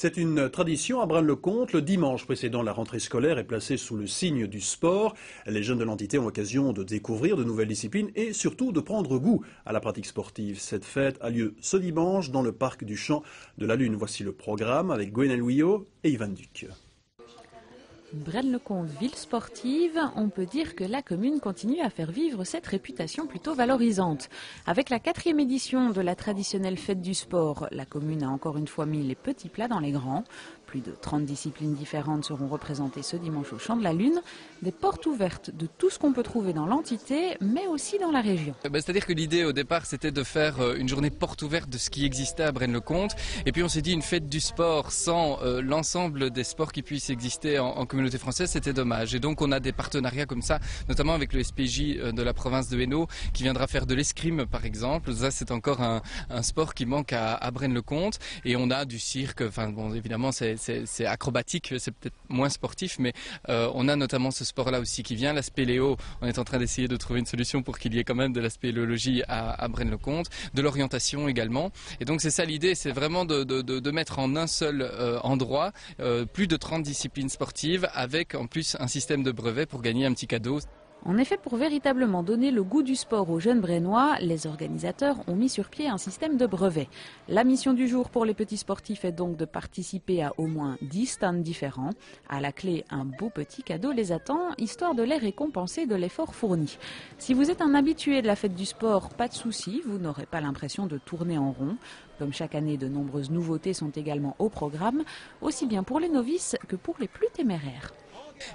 C'est une tradition à Braine-le-Comte. Le dimanche précédant la rentrée scolaire est placé sous le signe du sport. Les jeunes de l'entité ont l'occasion de découvrir de nouvelles disciplines et surtout de prendre goût à la pratique sportive. Cette fête a lieu ce dimanche dans le parc du Champ de la Lune. Voici le programme avec Gwenaël Ouillot et Ivan Duc. Braine-le-Comte, ville sportive, on peut dire que la commune continue à faire vivre cette réputation plutôt valorisante. Avec la 4e édition de la traditionnelle fête du sport, la commune a encore une fois mis les petits plats dans les grands. Plus de 30 disciplines différentes seront représentées ce dimanche au Champ de la Lune. Des portes ouvertes de tout ce qu'on peut trouver dans l'entité, mais aussi dans la région. C'est-à-dire que l'idée au départ c'était de faire une journée porte ouverte de ce qui existait à Braine-le-Comte. Et puis on s'est dit une fête du sport sans l'ensemble des sports qui puissent exister en communauté française, c'était dommage. Et donc on a des partenariats comme ça, notamment avec le SPJ de la province de Hainaut qui viendra faire de l'escrime par exemple. Ça c'est encore un sport qui manque à Braine-le-Comte. Et on a du cirque, enfin bon évidemment c'est acrobatique, c'est peut-être moins sportif, mais on a notamment ce sport-là aussi qui vient. La spéléo, on est en train d'essayer de trouver une solution pour qu'il y ait quand même de la spéléologie à Braine-le-Comte, de l'orientation également. Et donc c'est ça l'idée, c'est vraiment de mettre en un seul endroit plus de 30 disciplines sportives avec en plus un système de brevets pour gagner un petit cadeau. En effet, pour véritablement donner le goût du sport aux jeunes Brennois, les organisateurs ont mis sur pied un système de brevets. La mission du jour pour les petits sportifs est donc de participer à au moins 10 stands différents. À la clé, un beau petit cadeau les attend, histoire de les récompenser de l'effort fourni. Si vous êtes un habitué de la fête du sport, pas de souci, vous n'aurez pas l'impression de tourner en rond. Comme chaque année, de nombreuses nouveautés sont également au programme, aussi bien pour les novices que pour les plus téméraires.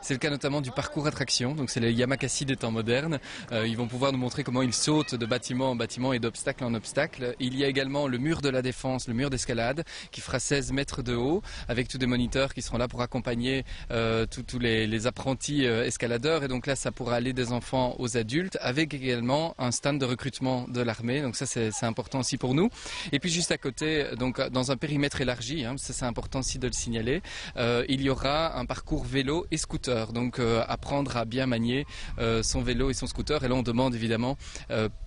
C'est le cas notamment du parcours attraction, donc c'est les Yamakasi des temps modernes. Ils vont pouvoir nous montrer comment ils sautent de bâtiment en bâtiment et d'obstacle en obstacle. Il y a également le mur de la défense, le mur d'escalade, qui fera 16 mètres de haut, avec tous des moniteurs qui seront là pour accompagner tous les apprentis escaladeurs. Et donc là, ça pourra aller des enfants aux adultes, avec également un stand de recrutement de l'armée. Donc ça, c'est important aussi pour nous. Et puis juste à côté, donc dans un périmètre élargi, ça c'est important aussi de le signaler, il y aura un parcours vélo et scooter. Donc apprendre à bien manier son vélo et son scooter. Et là on demande évidemment,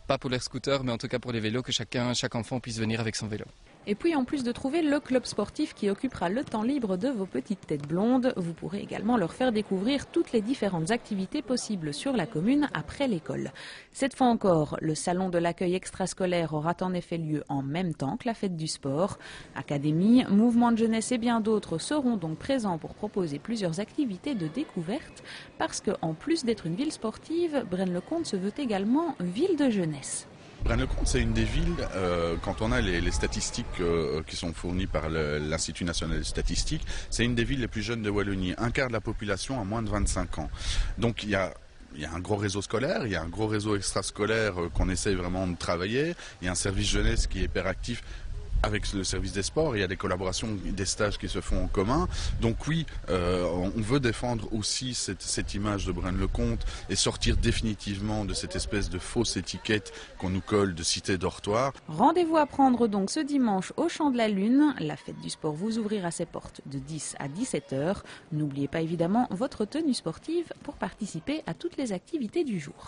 pas pour les scooters mais en tout cas pour les vélos, que chaque enfant puisse venir avec son vélo. Et puis en plus de trouver le club sportif qui occupera le temps libre de vos petites têtes blondes, vous pourrez également leur faire découvrir toutes les différentes activités possibles sur la commune après l'école. Cette fois encore, le salon de l'accueil extrascolaire aura en effet lieu en même temps que la fête du sport. Académie, mouvement de jeunesse et bien d'autres seront donc présents pour proposer plusieurs activités de découverte parce qu'en plus d'être une ville sportive, Braine-le-Comte se veut également ville de jeunesse. Braine-le-Comte, c'est une des villes, quand on a les statistiques qui sont fournies par l'Institut national des statistiques, c'est une des villes les plus jeunes de Wallonie. Un quart de la population a moins de 25 ans. Donc il y a un gros réseau scolaire, il y a un gros réseau extrascolaire qu'on essaye vraiment de travailler, il y a un service jeunesse qui est hyper actif avec le service des sports, il y a des collaborations, des stages qui se font en commun. Donc oui, on veut défendre aussi cette image de Braine-le-Comte et sortir définitivement de cette espèce de fausse étiquette qu'on nous colle de cité dortoir. Rendez-vous à prendre donc ce dimanche au Champ de la Lune. La fête du sport vous ouvrira ses portes de 10 à 17 h. N'oubliez pas évidemment votre tenue sportive pour participer à toutes les activités du jour.